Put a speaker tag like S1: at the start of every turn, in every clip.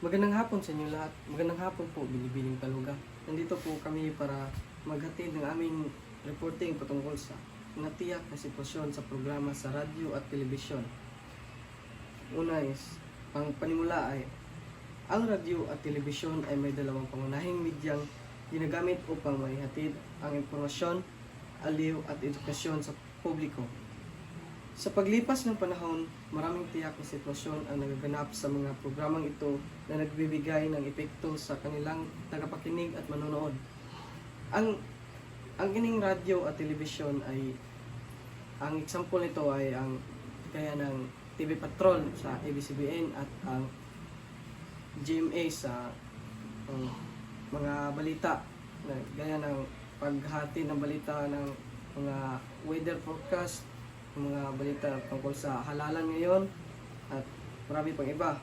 S1: Magandang hapon sa inyo lahat. Magandang hapon po, Binibining Paluga. Nandito po kami para maghatid ng aming reporting patungkol sa natiyak na sitwasyon sa programa sa radyo at telebisyon. Una is, ang panimula ay, ang radyo at telebisyon ay may dalawang pangunahing medyang ginagamit upang maihatid ang impormasyon, aliw at edukasyon sa publiko. Sa paglipas ng panahon, maraming tiyak na sitwasyon ang nagaganap sa mga programang ito na nagbibigay ng epekto sa kanilang tagapakinig at manonood. Ang kining radyo at telebisyon ay, ang example nito ay ang gaya ng TV Patrol sa ABS-CBN at ang GMA sa mga balita, gaya ng paghati ng balita ng mga weather forecast, mga balita tungkol sa halalan ngayon at marami pang iba.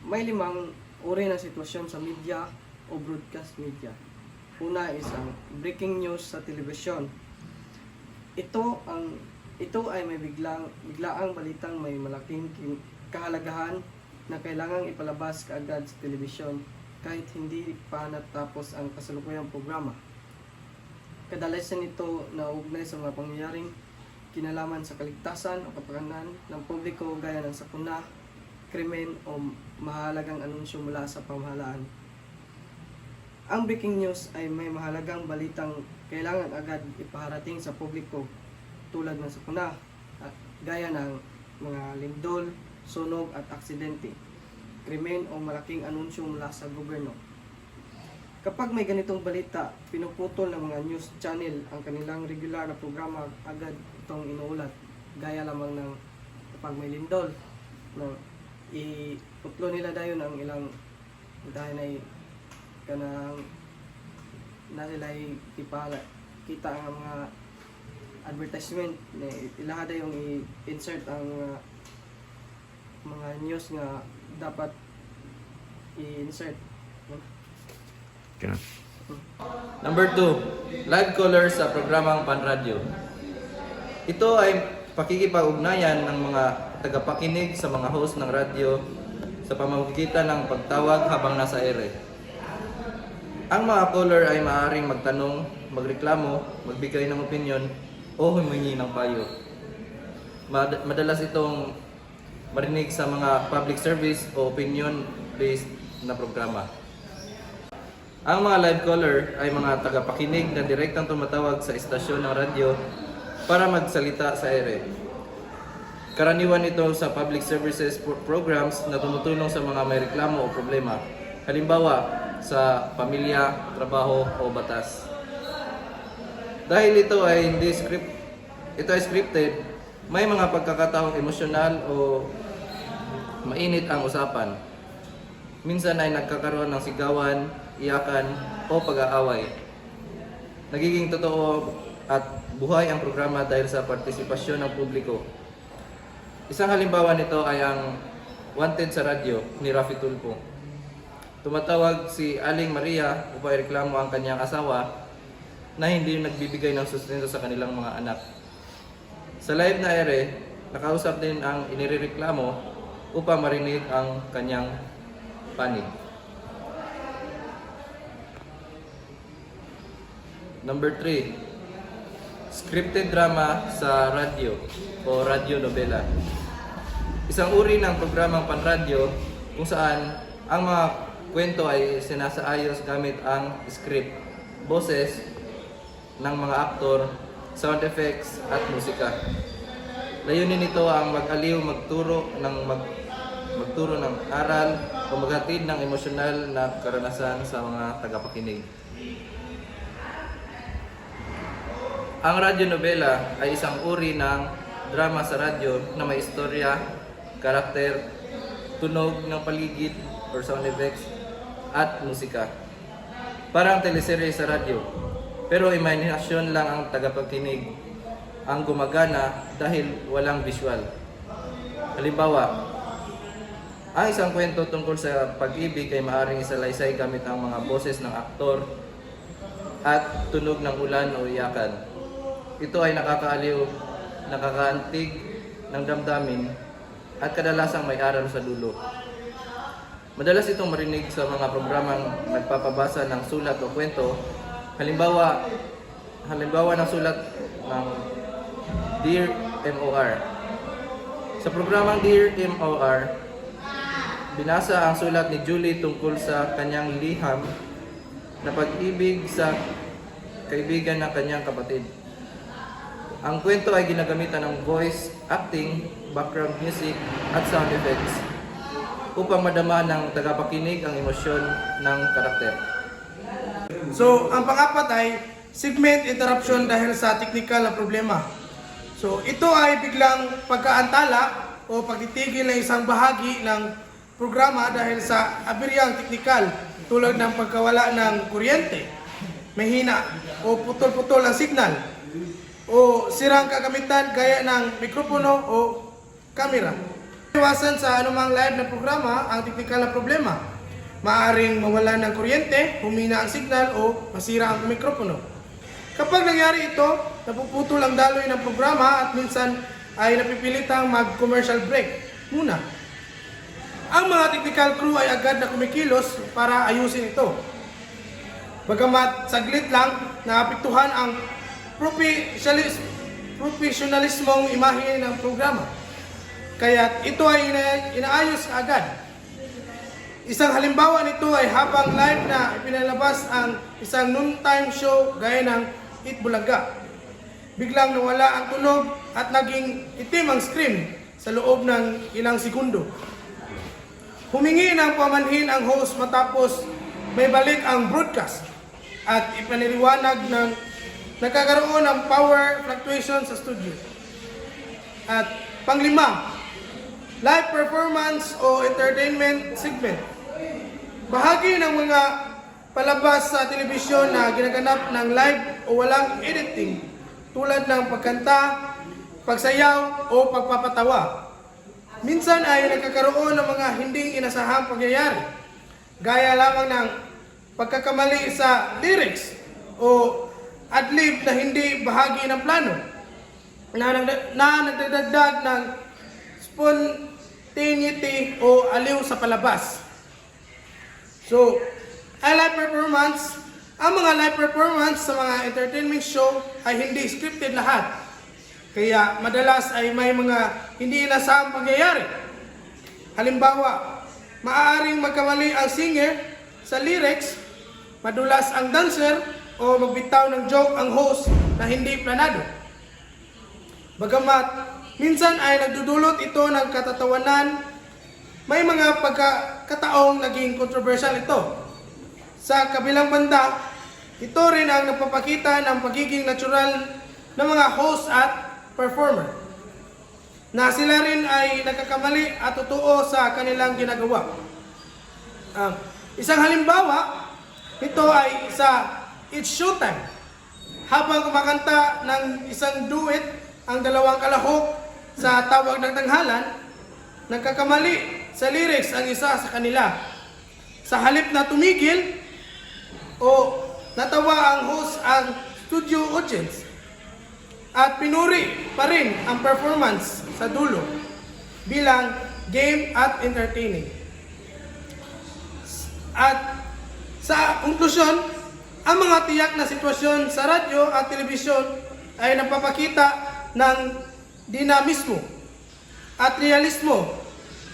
S1: May 5 uri ng sitwasyon sa media o broadcast media. Una is ang breaking news sa telebisyon. Ito ay may biglaang balitang may malaking kahalagahan na kailangang ipalabas kaagad sa telebisyon kahit hindi pa natapos ang kasalukuyang programa. Kadalasan ito nauugnay sa mga pangyayaring kinalaman sa kaligtasan o kapakanan ng publiko gaya ng sakuna, krimen o mahalagang anunsyo mula sa pamahalaan. Ang breaking news ay may mahalagang balitang kailangan agad ipaharating sa publiko tulad ng sakuna, at gaya ng mga lindol, sunog at aksidente, krimen o malaking anunsyo mula sa gobyerno. Kapag may ganitong balita, pinuputol ng mga news channel ang kanilang regular na programa agad itong inuulat. Gaya lamang ng kapag may lindol, iputlo nila dayon ang ilang dahil ay kanang na sila kita ang mga advertisement na ilaha yung i-insert ang mga news nga dapat i-insert.
S2: Okay.
S3: Number 2, live caller sa programang panradyo. Ito ay pakikipag-ugnayan ng mga tagapakinig sa mga host ng radyo sa pamamagitan ng pagtawag habang nasa ere. Ang mga caller ay maaaring magtanong, magreklamo, magbigay ng opinyon o humingi ng payo. Madalas itong marinig sa mga public service o opinion-based na programa. Ang mga live caller ay mga tagapakinig na direktang tumatawag sa istasyon ng radyo para magsalita sa ere. Karaniwan ito sa public services programs na tumutulong sa mga may reklamo o problema. Halimbawa, sa pamilya, trabaho o batas. Dahil ito ay scripted, may mga pagkakataong emosyonal o mainit ang usapan. Minsan ay nagkakaroon ng sigawan, iyakan o pag-aaway. Nagiging totoo at buhay ang programa dahil sa partisipasyon ng publiko. Isang halimbawa nito ay ang Wanted sa Radyo ni Rafi Tulfo. Tumatawag si Aling Maria upang ireklamo ang kanyang asawa na hindi nagbibigay ng sustento sa kanilang mga anak. Sa live na ere, nakausap din ang inireklamo upang marinig ang kanyang panig. Number 3, scripted drama sa radyo o radyo nobela. Isang uri ng programang panradyo kung saan ang mga kwento ay sinasaayos gamit ang script, boses ng mga aktor, sound effects at musika. Layunin nito ang mag-aliw, magturo ng aral o maghatid ng emosyonal na karanasan sa mga tagapakinig. Ang radyo nobela ay isang uri ng drama sa radyo na may istorya, karakter, tunog ng paligid or sound effects, at musika. Parang teleserye sa radyo, pero imahinasyon lang ang tagapakinig ang gumagana dahil walang visual. Halimbawa, ang isang kwento tungkol sa pag-ibig ay maaaring isalaysay gamit ang mga boses ng aktor at tunog ng ulan o iyakan. Ito ay nakakaaliw, nakakaantig ng damdamin at kadalasang may aral sa dulo. Madalas itong marinig sa mga programang nagpapabasa ng sulat o kwento. Halimbawa ng sulat ng Dear MOR. Sa programang Dear MOR, binasa ang sulat ni Julie tungkol sa kanyang liham na pag-ibig sa kaibigan ng kanyang kapatid. Ang kwento ay ginagamitan ng voice acting, background music, at sound effects upang madama ng tagapakinig ang emosyon ng karakter.
S4: So, ang pang-apat ay segment interruption dahil sa technical na problema. So, ito ay biglang pagkaantala o pagtitigil ng isang bahagi ng programa dahil sa aberyang teknikal tulad ng pagkawala ng kuryente, mahina o putol-putol ang signal o sirang kagamitan gaya ng mikropono o kamera. Iwasan sa anumang live na programa ang teknikal na problema. Maaaring mawala ng kuryente, humina ang signal o masira ang mikropono. Kapag nangyari ito, napuputol ang daloy ng programa at minsan ay napipilitang mag-commercial break muna. Ang mga technical crew ay agad na kumikilos para ayusin ito. Bagamat saglit lang, naapektuhan ang profesionalismong imahe ng programa. Kaya ito ay inaayos agad. Isang halimbawa nito ay habang live na ipinalabas ang isang noontime show gaya ng Eat Bulaga. Biglang nawala ang tunog at naging itim ang screen sa loob ng ilang segundo. Humingi ng pamanhin ang host matapos may balik ang broadcast at ipaniliwanag ng nagkakaroon ng power fluctuation sa studio. At panglima, live performance o entertainment segment. Bahagi ng mga palabas sa telebisyon na ginaganap ng live o walang editing tulad ng pagkanta, pagsayaw o pagpapatawa. Minsan ay nagkakaroon ng mga hindi inasahang pangyayari, gaya lamang ng pagkakamali sa lyrics o adlib na hindi bahagi ng plano na nagdadagdag ng spontaneity o aliw sa palabas. So, ang mga live performance sa mga entertainment show ay hindi scripted lahat. Kaya madalas ay may mga hindi inasahang pangyayari. Halimbawa, maaaring magkamali ang singer sa lyrics, madulas ang dancer, o magbitaw ng joke ang host na hindi planado. Bagamat minsan ay nagdudulot ito ng katatawanan, may mga pagkakataong naging controversial ito. Sa kabilang banda, ito rin ang nagpapakita ng pagiging natural ng mga host at performer, na sila rin ay nagkakamali at totoo sa kanilang ginagawa. Isang halimbawa, ito ay sa It's Showtime. Habang kumakanta ng isang duet ang dalawang kalahok sa tawag ng tanghalan, nagkakamali sa lyrics ang isa sa kanila. Sa halip na tumigil o natawa ang host ang studio audience at pinuri pa rin ang performance sa dulo bilang game at entertaining. At sa konklusyon, ang mga tiyak na sitwasyon sa radyo at telebisyon ay nagpapakita ng dinamismo at realismo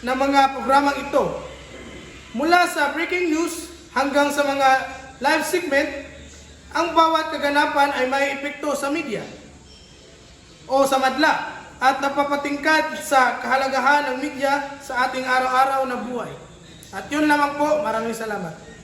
S4: ng mga programang ito. Mula sa breaking news hanggang sa mga live segment, ang bawat kaganapan ay may epekto sa media o sa madla at napapatingkad sa kahalagahan ng media sa ating araw-araw na buhay. At yun lamang po, maraming salamat.